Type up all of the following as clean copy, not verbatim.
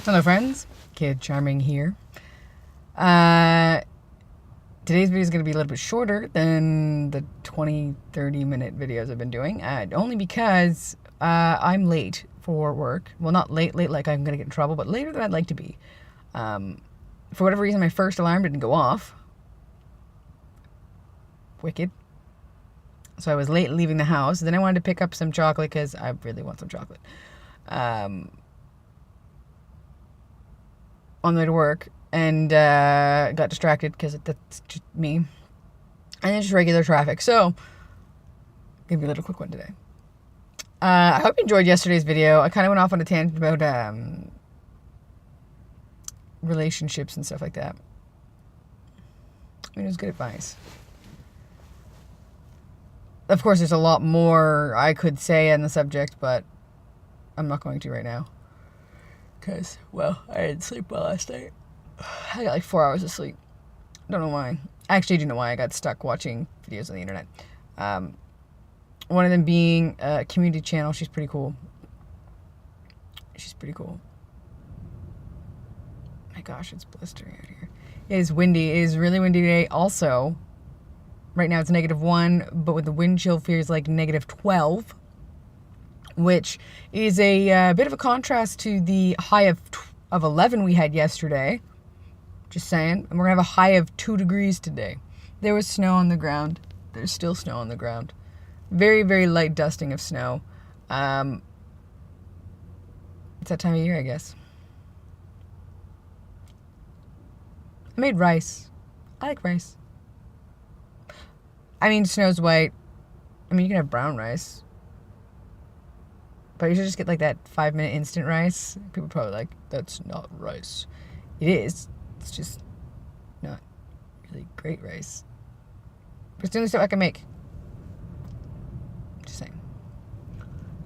Hello friends, Kid Charming here. Today's video is going to be a little bit shorter than the 20-30 minute videos I've been doing, only because I'm late for work. Well, not late like I'm going to get in trouble, but later than I'd like to be. For whatever reason, my first alarm didn't go off. Wicked. So I was late leaving the house. Then I wanted to pick up some chocolate because I really want some chocolate. On the way to work, and got distracted because that's just me. And then just regular traffic. So, gonna be a little quick one today. I hope you enjoyed yesterday's video. I kind of went off on a tangent about relationships and stuff like that. I mean, it was good advice. Of course, there's a lot more I could say on the subject, but I'm not going to right now. Because, well, I didn't sleep well last night. I got like 4 hours of sleep. Don't know why. I actually do know why. I got stuck watching videos on the internet. One of them being a community channel. She's pretty cool. My gosh, it's blistering out here. It is windy. It is really windy today. Also, right now it's -1, but with the wind chill feels like -12. Which is a bit of a contrast to the high of 11 we had yesterday. Just saying. And we're going to have a high of 2 degrees today. There was snow on the ground. There's still snow on the ground. Very, very light dusting of snow. It's that time of year, I guess. I made rice. I like rice. I mean, snow's white. I mean, you can have brown rice. But you should just get like that 5-minute instant rice. People are probably like, that's not rice. It is. It's just not really great rice. But it's the only stuff I can make. Just saying.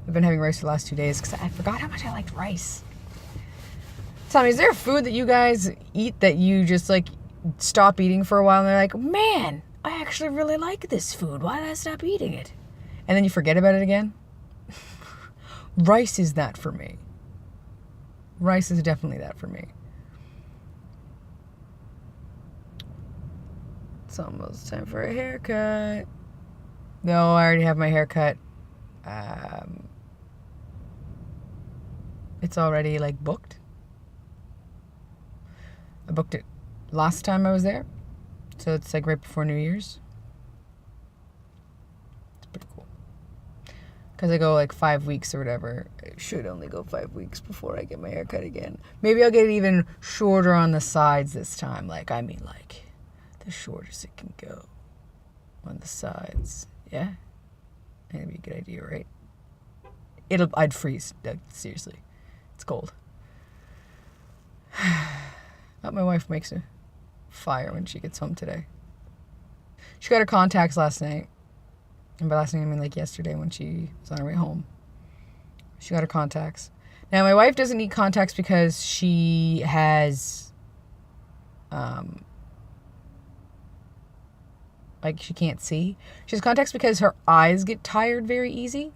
I've been having rice for the last 2 days because I forgot how much I liked rice. Tell me, is there a food that you guys eat that you just like stop eating for a while and they're like, man, I actually really like this food. Why did I stop eating it? And then you forget about it again? Rice is that for me. Rice is definitely that for me. It's almost time for a haircut. No, I already have my haircut. It's already like booked. I booked it last time I was there. So it's like right before New Year's. Because I go like 5 weeks or whatever. I should only go 5 weeks before I get my hair cut again. Maybe I'll get it even shorter on the sides this time. Like the shortest it can go on the sides. Yeah? That'd be a good idea, right? I'd freeze. Seriously. It's cold. But my wife makes a fire when she gets home today. She got her contacts last night. And by last night, I mean like yesterday when she was on her way home. She got her contacts. Now, my wife doesn't need contacts because she has, she can't see. She has contacts because her eyes get tired very easy.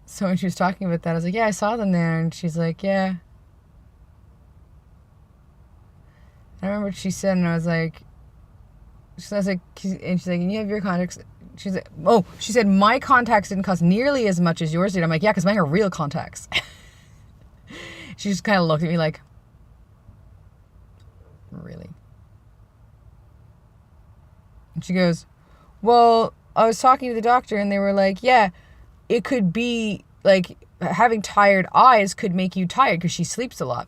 So when she was talking about that, I was like, yeah, I saw them there. And she's like, yeah. I remember what she said, and I was like, and she's like, and you have your contacts. She's like, oh, she said, my contacts didn't cost nearly as much as yours did. I'm like, yeah, because mine are real contacts. She just kind of looked at me like, really? And she goes, well, I was talking to the doctor and they were like, yeah, it could be like having tired eyes could make you tired because she sleeps a lot.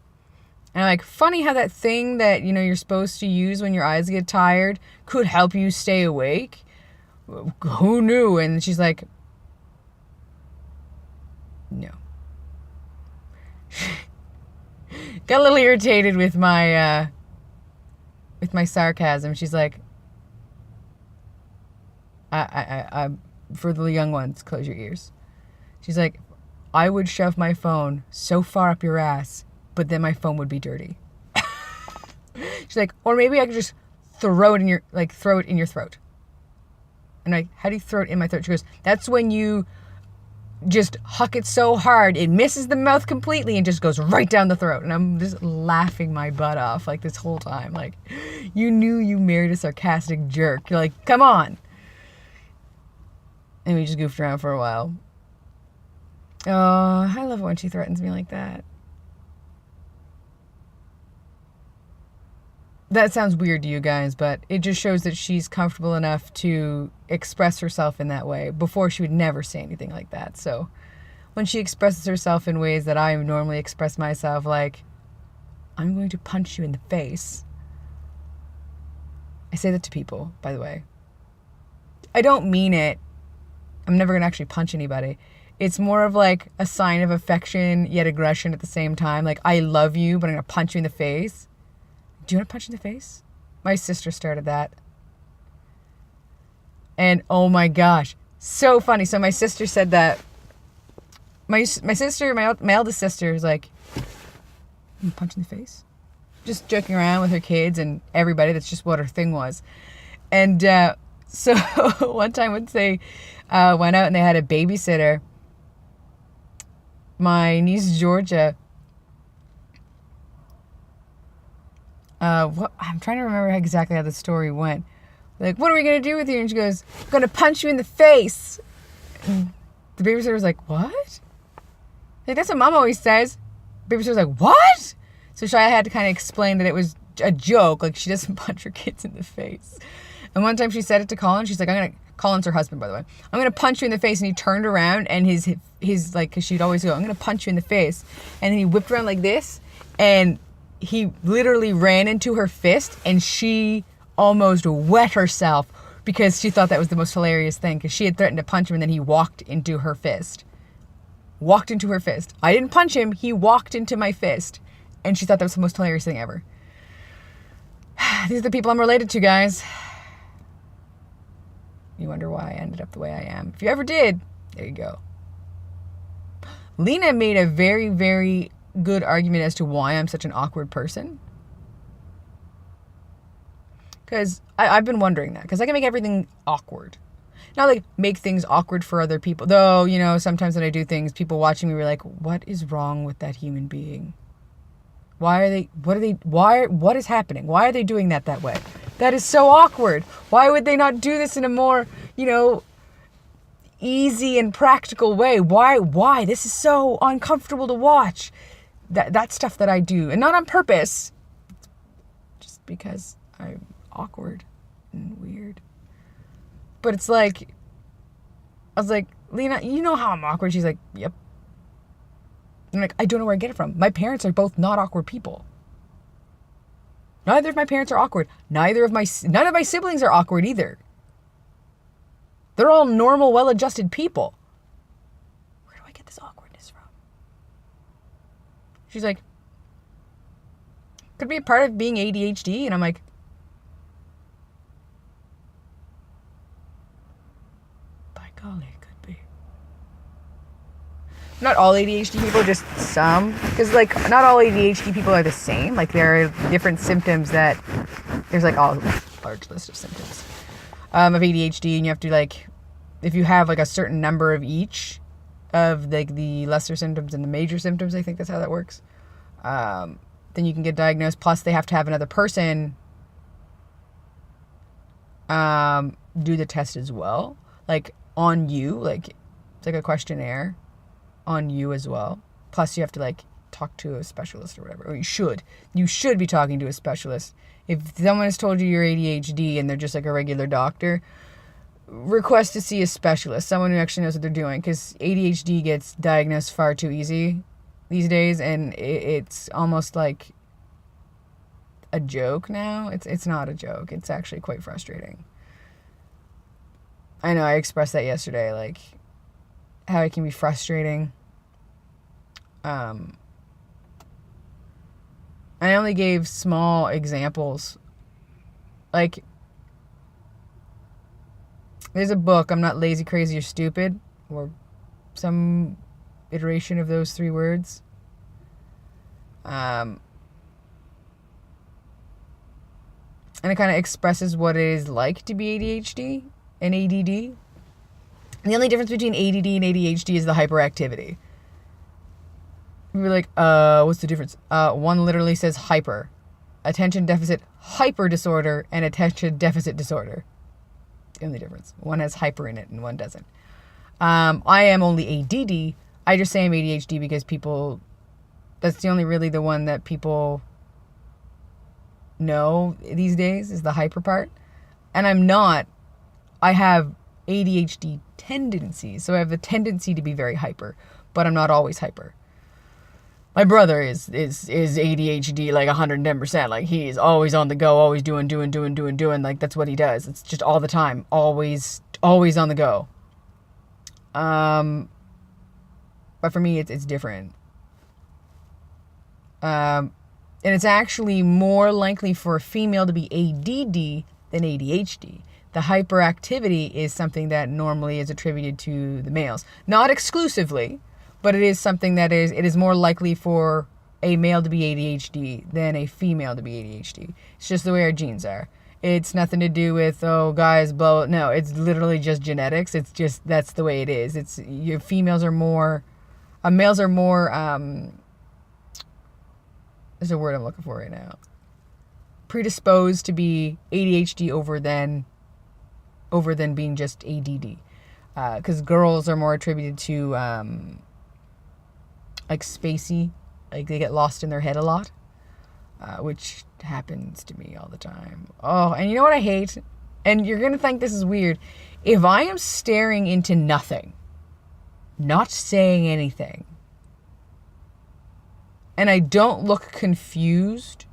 And I'm like, funny how that thing that, you're supposed to use when your eyes get tired could help you stay awake. Who knew? And she's like, no. Got a little irritated with my sarcasm. She's like, I for the young ones, close your ears. She's like, I would shove my phone so far up your ass, but then my phone would be dirty. She's like, or maybe I could just throw it in your throat. And I'm like, how do you throw it in my throat? She goes, that's when you just huck it so hard it misses the mouth completely and just goes right down the throat. And I'm just laughing my butt off like this whole time. Like, you knew you married a sarcastic jerk. You're like, come on. And we just goofed around for a while. Oh, I love it when she threatens me like that. That sounds weird to you guys, but it just shows that she's comfortable enough to express herself in that way. Before, she would never say anything like that. So when she expresses herself in ways that I normally express myself, like, I'm going to punch you in the face. I say that to people, by the way. I don't mean it. I'm never going to actually punch anybody. It's more of like a sign of affection yet aggression at the same time. Like, I love you, but I'm going to punch you in the face. Do you want to punch in the face? My sister started that. And oh my gosh, so funny. So my sister said that. My eldest sister is like, you punch in the face? Just joking around with her kids and everybody. That's just what her thing was. And so one time when they went out and they had a babysitter, my niece Georgia, I'm trying to remember exactly how the story went. Like, what are we going to do with you? And she goes, I'm going to punch you in the face. And the babysitter was like, what? Like, that's what Mom always says. The babysitter was like, what? So I had to kind of explain that it was a joke. Like, she doesn't punch her kids in the face. And one time she said it to Colin. She's like, Colin's her husband, by the way. I'm going to punch you in the face. And he turned around and his like, because she'd always go, I'm going to punch you in the face. And then he whipped around like this. And he literally ran into her fist, and she almost wet herself because she thought that was the most hilarious thing, because she had threatened to punch him, and then he walked into her fist. I didn't punch him. He walked into my fist, and she thought that was the most hilarious thing ever. These are the people I'm related to, guys. You wonder why I ended up the way I am. If you ever did, there you go. Lena made a very, very good argument as to why I'm such an awkward person. Because I've been wondering that. Because I can make everything awkward. Not like make things awkward for other people. Though, you know, sometimes when I do things, people watching me were like, what is wrong with that human being? What is happening? Why are they doing that way? That is so awkward. Why would they not do this in a more, you know, easy and practical way? Why? This is so uncomfortable to watch. That's stuff that I do. And not on purpose. Just because I'm awkward and weird. But it's like, I was like, Lena, you know how I'm awkward? She's like, yep. I'm like, I don't know where I get it from. My parents are both not awkward people. Neither of my parents are awkward. None of my siblings are awkward either. They're all normal, well-adjusted people. Where do I get this awkwardness from? She's like, could be a part of being ADHD. And I'm like, by golly, it could be. Not all ADHD people, just some. Because, like, not all ADHD people are the same. Like, there are different symptoms that, there's, like, a large list of symptoms of ADHD. And you have to, like, if you have, like, a certain number of each of, like, the lesser symptoms and the major symptoms, I think that's how that works, then you can get diagnosed. Plus, they have to have another person do the test as well. Like, on you. Like, it's like a questionnaire on you as well. Plus, you have to, like, talk to a specialist or whatever. Or you should. You should be talking to a specialist. If someone has told you you're ADHD and they're just, like, a regular doctor, request to see a specialist. Someone who actually knows what they're doing. Because ADHD gets diagnosed far too easy these days. And it's almost like a joke now. It's not a joke. It's actually quite frustrating. I know, I expressed that yesterday, like, how it can be frustrating. I only gave small examples. Like, there's a book, I'm Not Lazy, Crazy, or Stupid, or some iteration of those three words. And it kind of expresses what it is like to be ADHD and ADD. The only difference between ADD and ADHD is the hyperactivity. We were like, what's the difference? One literally says hyper. Attention deficit hyper disorder and attention deficit disorder. The only difference. One has hyper in it and one doesn't. I am only ADD. I just say I'm ADHD because that's the only really the one that people know these days is the hyper part. And I'm not. I have ADHD tendencies. So I have the tendency to be very hyper, but I'm not always hyper. My brother is ADHD like 110%. Like he's always on the go, always doing. Like that's what he does. It's just all the time, always on the go. But for me, it's different. And it's actually more likely for a female to be ADD than ADHD. The hyperactivity is something that normally is attributed to the males, not exclusively. But it is something that it is more likely for a male to be ADHD than a female to be ADHD. It's just the way our genes are. It's nothing to do with, guys, blah. No, it's literally just genetics. It's just, that's the way it is. Males are more, there's a word I'm looking for right now. Predisposed to be ADHD over than being just ADD. Because girls are more attributed to, like spacey, like they get lost in their head a lot, which happens to me all the time. Oh, and you know what I hate? And you're going to think this is weird. If I am staring into nothing, not saying anything, and I don't look confused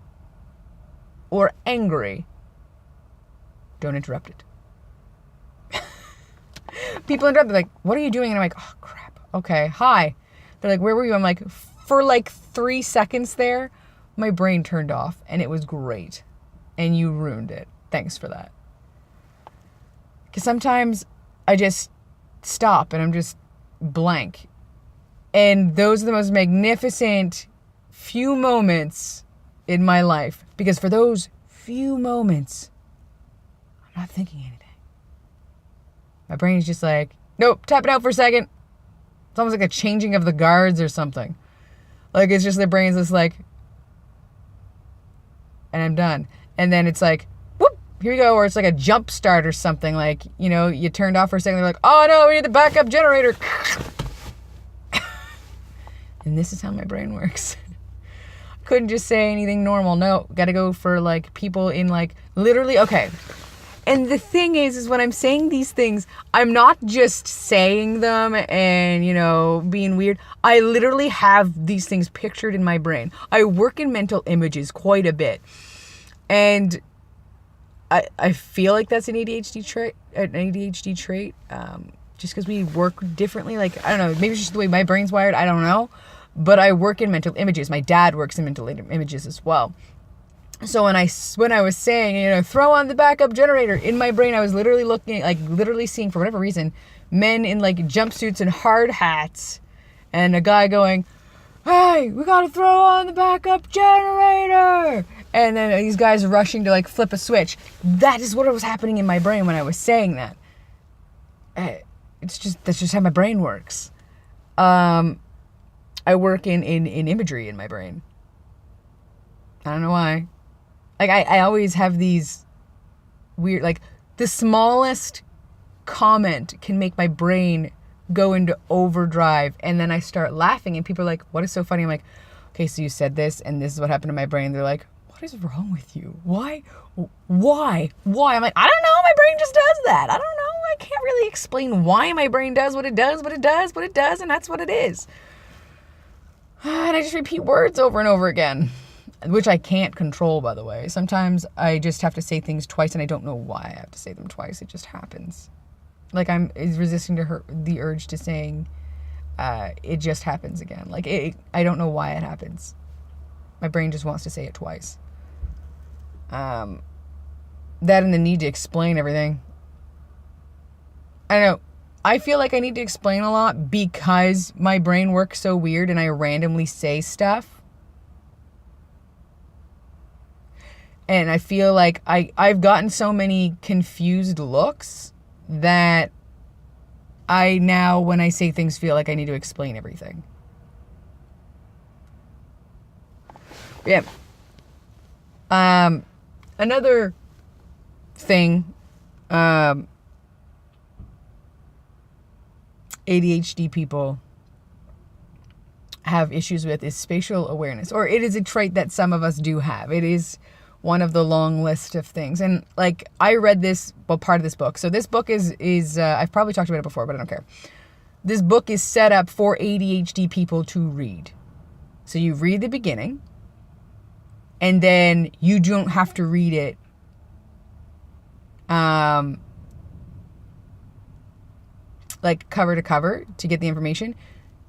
or angry, don't interrupt it. People interrupt, they're like, what are you doing? And I'm like, oh crap, okay, hi. They're like, where were you? I'm like, for like 3 seconds there, my brain turned off and it was great. And you ruined it. Thanks for that. Because sometimes I just stop and I'm just blank. And those are the most magnificent few moments in my life. Because for those few moments, I'm not thinking anything. My brain is just like, nope, tap it out for a second. It's almost like a changing of the guards or something. Like, it's just the brain's just like, and I'm done. And then it's like, whoop, here we go. Or it's like a jump start or something. Like, you turned off for a second. They're like, oh no, we need the backup generator. And this is how my brain works. Couldn't just say anything normal. No, gotta go for like people in like literally, okay. And the thing is when I'm saying these things, I'm not just saying them and, being weird. I literally have these things pictured in my brain. I work in mental images quite a bit. And I feel like that's an ADHD trait. Just because we work differently. Like, I don't know, maybe it's just the way my brain's wired. I don't know. But I work in mental images. My dad works in mental images as well. So when I was saying, throw on the backup generator, in my brain I was literally literally seeing, for whatever reason, men in like jumpsuits and hard hats, and a guy going, hey, we gotta throw on the backup generator, and then these guys rushing to like flip a switch. That is what was happening in my brain when I was saying that. That's just how my brain works. I work in imagery in my brain. I don't know why. Like, I always have these weird, like, the smallest comment can make my brain go into overdrive, and then I start laughing, and people are like, what is so funny? I'm like, okay, so you said this, and this is what happened to my brain. They're like, what is wrong with you? Why? I'm like, I don't know, my brain just does that. I don't know, I can't really explain why my brain does what it does, and that's what it is. And I just repeat words over and over again. Which I can't control, by the way. Sometimes I just have to say things twice and I don't know why I have to say them twice. It just happens. Like I'm resisting to the urge to saying, it just happens again. Like I don't know why it happens. My brain just wants to say it twice. That and the need to explain everything. I don't know. I feel like I need to explain a lot because my brain works so weird and I randomly say stuff. And I feel like I've gotten so many confused looks that I now, when I say things, feel like I need to explain everything. Yeah. Another thing, ADHD people have issues with is spatial awareness, or it is a trait that some of us do have. It is one of the long list of things. And like, I read this, well, part of this book. So this book is I've probably talked about it before, but I don't care. This book is set up for ADHD people to read. So you read the beginning, and then you don't have to read it like cover to cover to get the information.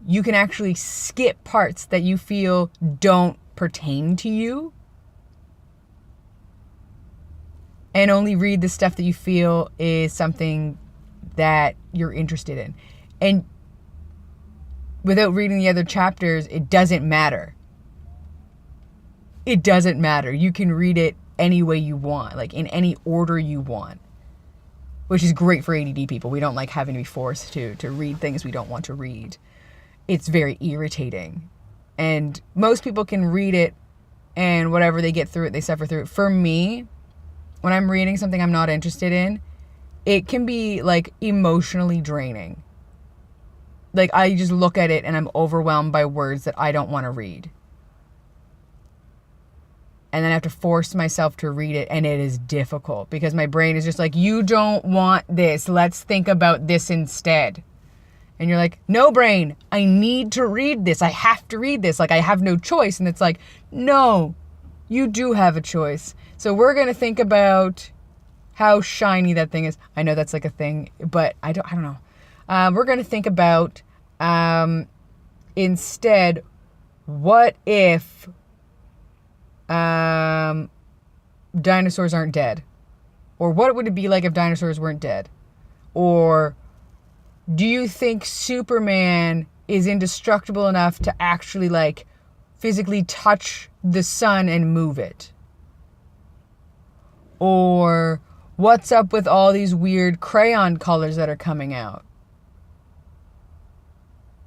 You can actually skip parts that you feel don't pertain to you and only read the stuff that you feel is something that you're interested in. And without reading the other chapters, it doesn't matter. It doesn't matter. You can read it any way you want, like in any order you want, which is great for ADD people. We don't like having to be forced to read things we don't want to read. It's very irritating. And most people can read it, and whatever they get through it, they suffer through it. For me, when I'm reading something I'm not interested in, it can be like emotionally draining. Like, I just look at it and I'm overwhelmed by words that I don't want to read. And then I have to force myself to read it, and it is difficult because my brain is just like, you don't want this. Let's think about this instead. And you're like, no, brain, I need to read this. I have to read this. Like, I have no choice. And it's like, no, you do have a choice. So we're going to think about how shiny that thing is. I know that's like a thing, but I don't know. We're going to think about, instead, what if dinosaurs aren't dead? Or what would it be like if dinosaurs weren't dead? Or do you think Superman is indestructible enough to actually like physically touch the sun and move it? Or what's up with all these weird crayon colors that are coming out?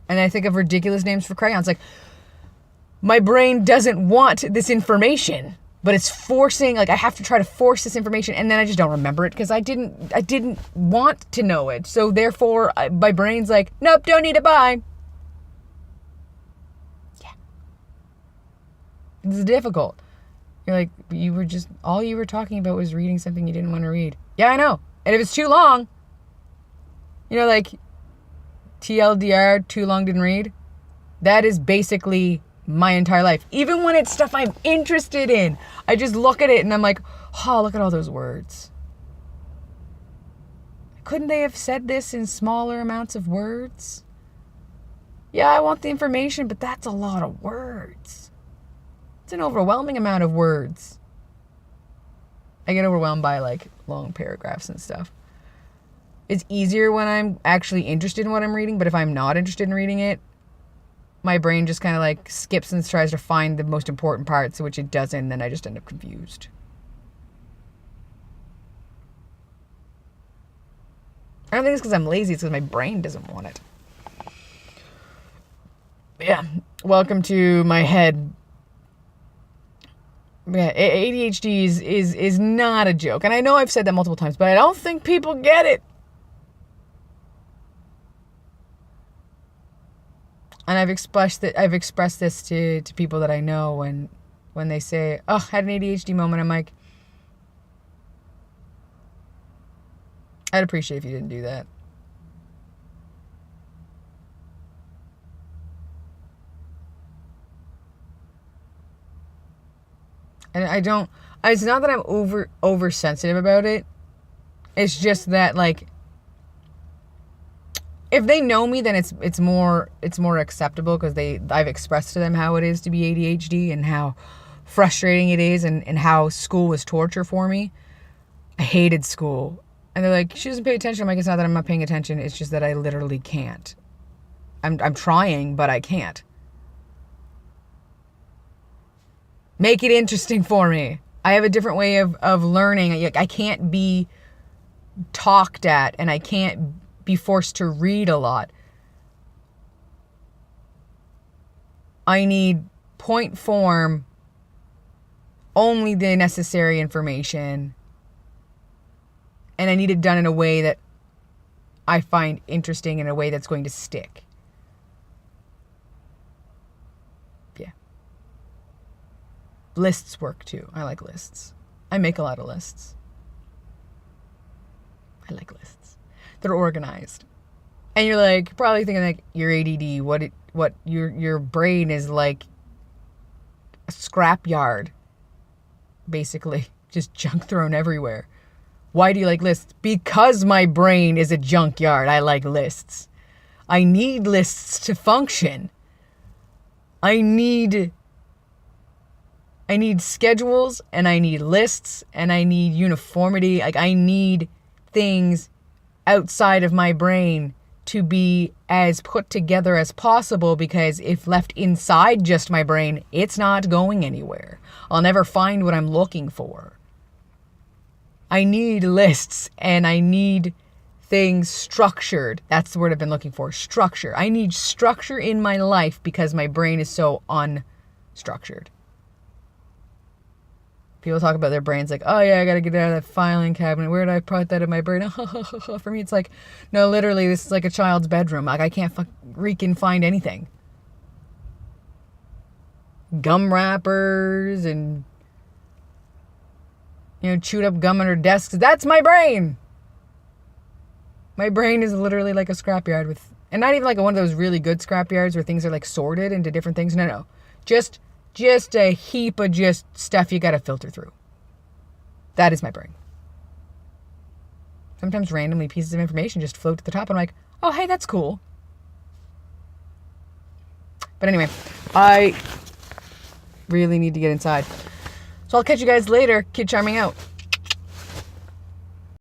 And I think of ridiculous names for crayons. Like, my brain doesn't want this information, but it's forcing, like, I have to try to force this information, and then I just don't remember it because I didn't want to know it. So therefore, my brain's like, nope, don't need it, bye. Yeah. It's difficult. You're like, all you were talking about was reading something you didn't want to read. Yeah, I know. And if it's too long, like TLDR, too long didn't read, that is basically my entire life. Even when it's stuff I'm interested in, I just look at it and I'm like, oh, look at all those words. Couldn't they have said this in smaller amounts of words? Yeah, I want the information, but that's a lot of words. It's an overwhelming amount of words. I get overwhelmed by like long paragraphs and stuff. It's easier when I'm actually interested in what I'm reading, but if I'm not interested in reading it, my brain just kind of like skips and tries to find the most important parts, which it doesn't, and then I just end up confused. I don't think it's because I'm lazy, it's because my brain doesn't want it. Yeah, welcome to my head. Yeah, ADHD is not a joke. And I know I've said that multiple times, but I don't think people get it. And I've expressed this to people that I know when they say, oh, I had an ADHD moment. I'm like, I'd appreciate if you didn't do that. And it's not that I'm oversensitive about it. It's just that, like, if they know me, then it's more acceptable because I've expressed to them how it is to be ADHD and how frustrating it is and how school was torture for me. I hated school. And they're like, she doesn't pay attention. I'm like, it's not that I'm not paying attention. It's just that I literally can't. I'm trying, but I can't. Make it interesting for me. I have a different way of learning. I can't be talked at, and I can't be forced to read a lot. I need point form, only the necessary information, and I need it done in a way that I find interesting, in a way that's going to stick. Yeah. Lists work too. I like lists. I make a lot of lists. I like lists. They're organized. And you're like, probably thinking like, you're ADD. What your brain is like a scrapyard, basically. Just junk thrown everywhere. Why do you like lists? Because my brain is a junkyard. I like lists. I need lists to function. I need schedules, and I need lists, and I need uniformity. Like, I need things outside of my brain to be as put together as possible, because if left inside just my brain, it's not going anywhere. I'll never find what I'm looking for. I need lists, and I need things structured. That's the word I've been looking for. Structure. I need structure in my life because my brain is so unstructured. People talk about their brains like, oh yeah, I gotta get out of that filing cabinet. Where did I put that in my brain? For me, it's like, no, literally, this is like a child's bedroom. Like, I can't freaking find anything. Gum wrappers and, chewed up gum under desks. That's my brain. My brain is literally like a scrapyard with, and not even like one of those really good scrapyards where things are like sorted into different things. No. Just a heap of just stuff you gotta filter through. That is my brain. Sometimes randomly pieces of information just float to the top and I'm like, oh, hey, that's cool. But anyway, I really need to get inside. So I'll catch you guys later. Kid Charming out.